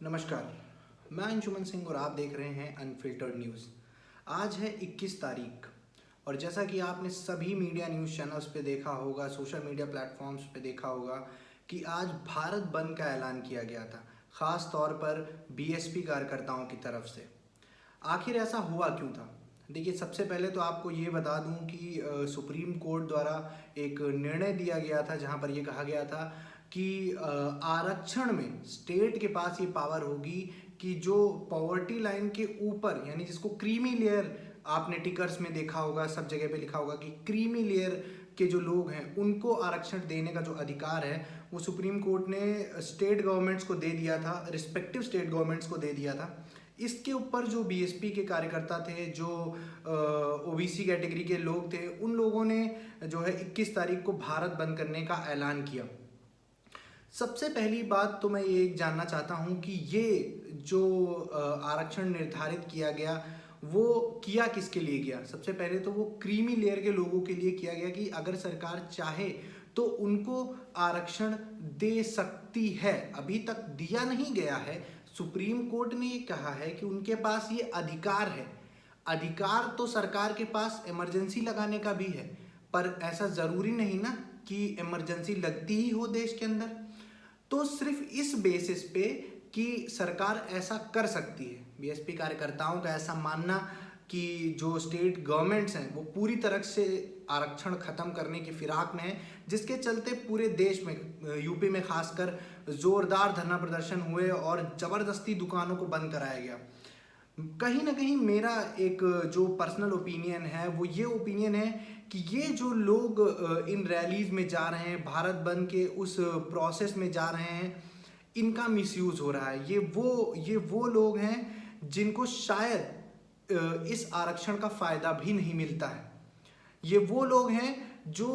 नमस्कार, मैं अंशुमन सिंह और आप देख रहे हैं अनफिल्टर्ड न्यूज़। आज है 21 तारीख और जैसा कि आपने सभी मीडिया न्यूज़ चैनल्स पे देखा होगा, सोशल मीडिया प्लेटफॉर्म्स पे देखा होगा कि आज भारत बंद का ऐलान किया गया था, ख़ास तौर पर बीएसपी कार्यकर्ताओं की तरफ से। आखिर ऐसा हुआ क्यों था? देखिए, सबसे पहले तो आपको ये बता दूं कि सुप्रीम कोर्ट द्वारा एक निर्णय दिया गया था जहां पर ये कहा गया था कि आरक्षण में स्टेट के पास ये पावर होगी कि जो पॉवर्टी लाइन के ऊपर, यानी जिसको क्रीमी लेयर, आपने टिकर्स में देखा होगा, सब जगह पे लिखा होगा कि क्रीमी लेयर के जो लोग हैं उनको आरक्षण देने का जो अधिकार है वो सुप्रीम कोर्ट ने स्टेट गवर्नमेंट्स को दे दिया था, रिस्पेक्टिव स्टेट गवर्नमेंट्स को दे दिया था। इसके ऊपर जो बीएसपी के कार्यकर्ता थे, जो ओबीसी कैटेगरी के लोग थे, उन लोगों ने जो है 21 तारीख को भारत बंद करने का ऐलान किया। सबसे पहली बात तो मैं ये जानना चाहता हूँ कि ये जो आरक्षण निर्धारित किया गया वो किया किसके लिए गया। सबसे पहले तो वो क्रीमी लेयर के लोगों के लिए किया गया कि अगर सरकार चाहे तो उनको आरक्षण दे सकती है। अभी तक दिया नहीं गया है, सुप्रीम कोर्ट ने ये कहा है कि उनके पास ये अधिकार है। अधिकार तो सरकार के पास इमरजेंसी लगाने का भी है, पर ऐसा ज़रूरी नहीं ना कि इमरजेंसी लगती ही हो देश के अंदर। तो सिर्फ इस बेसिस पे कि सरकार ऐसा कर सकती है, बीएसपी कार्यकर्ताओं का ऐसा मानना कि जो स्टेट गवर्नमेंट्स हैं वो पूरी तरह से आरक्षण खत्म करने की फिराक में है, जिसके चलते पूरे देश में, यूपी में खासकर जोरदार धरना प्रदर्शन हुए और ज़बरदस्ती दुकानों को बंद कराया गया। कहीं ना कहीं मेरा एक जो पर्सनल ओपिनियन है वो ये ओपिनियन है कि ये जो लोग इन रैलीज में जा रहे हैं, भारत बंद के उस प्रोसेस में जा रहे हैं, इनका मिसयूज़ हो रहा है। ये वो लोग हैं जिनको शायद इस आरक्षण का फ़ायदा भी नहीं मिलता है। ये वो लोग हैं जो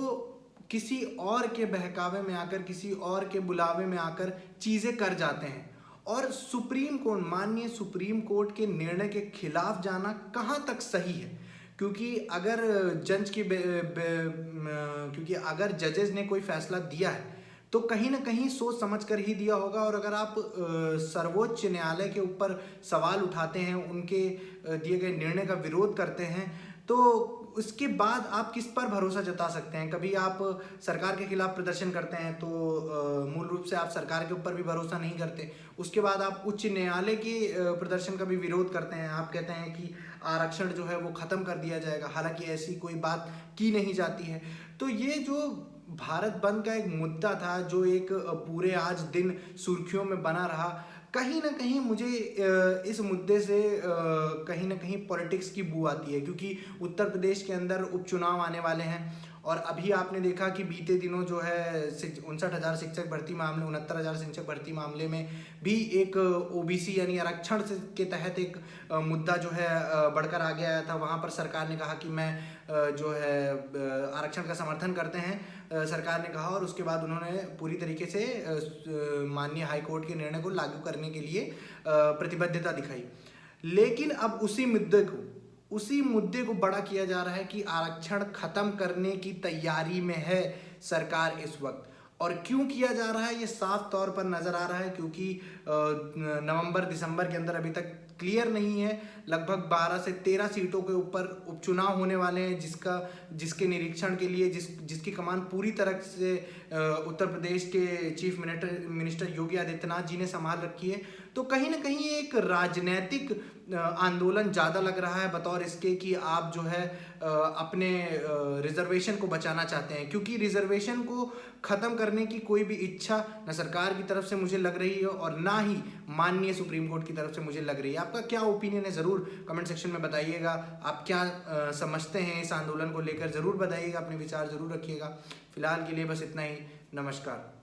किसी और के बहकावे में आकर, किसी और के बुलावे में आकर चीज़ें कर जाते हैं। और सुप्रीम कोर्ट, माननीय सुप्रीम कोर्ट के निर्णय के खिलाफ जाना कहाँ तक सही है? क्योंकि अगर जजेस ने कोई फैसला दिया है तो कहीं ना कहीं सोच समझ कर ही दिया होगा। और अगर आप सर्वोच्च न्यायालय के ऊपर सवाल उठाते हैं, उनके दिए गए निर्णय का विरोध करते हैं, तो उसके बाद आप किस पर भरोसा जता सकते हैं? कभी आप सरकार के खिलाफ प्रदर्शन करते हैं तो मूल रूप से आप सरकार के ऊपर भी भरोसा नहीं करते। उसके बाद आप उच्च न्यायालय के प्रदर्शन का भी विरोध करते हैं। आप कहते हैं कि आरक्षण जो है वो ख़त्म कर दिया जाएगा, हालांकि ऐसी कोई बात की नहीं जाती है। तो ये जो भारत बंद का एक मुद्दा था, जो एक पूरे आज दिन सुर्खियों में बना रहा, कहीं ना कहीं मुझे इस मुद्दे से कहीं ना कहीं पॉलिटिक्स की बू आती है। क्योंकि उत्तर प्रदेश के अंदर उपचुनाव आने वाले हैं और अभी आपने देखा कि बीते दिनों जो है 59,000 शिक्षक भर्ती मामले, 69,000 शिक्षक भर्ती मामले में भी एक ओबीसी यानी आरक्षण के तहत एक मुद्दा जो है बढ़कर आ गया था। वहाँ पर सरकार ने कहा कि मैं जो है आरक्षण का समर्थन करते हैं, सरकार ने कहा, और उसके बाद उन्होंने पूरी तरीके से माननीय हाई कोर्ट के निर्णय को लागू करने के लिए प्रतिबद्धता दिखाई। लेकिन अब उसी मुद्दे को बड़ा किया जा रहा है कि आरक्षण खत्म करने की तैयारी में है सरकार इस वक्त। और क्यों किया जा रहा है ये साफ तौर पर नज़र आ रहा है, क्योंकि नवंबर दिसंबर के अंदर अभी तक क्लियर नहीं है। लगभग 12 से 13 सीटों के ऊपर उपचुनाव होने वाले हैं, जिसके निरीक्षण के लिए जिसकी कमान पूरी तरह से उत्तर प्रदेश के चीफ मिनिस्टर योगी आदित्यनाथ जी ने संभाल रखी है। तो कहीं ना कहीं एक राजनीतिक आंदोलन ज़्यादा लग रहा है, बतौर इसके कि आप जो है अपने रिजर्वेशन को बचाना चाहते हैं। क्योंकि रिजर्वेशन को ख़त्म करने की कोई भी इच्छा न सरकार की तरफ से मुझे लग रही है और ना ही माननीय सुप्रीम कोर्ट की तरफ से मुझे लग रही है। आपका क्या ओपिनियन है ज़रूर कमेंट सेक्शन में बताइएगा। आप क्या समझते हैं इस आंदोलन को लेकर, ज़रूर बताइएगा, अपने विचार ज़रूर रखिएगा। फिलहाल के लिए बस इतना ही। नमस्कार।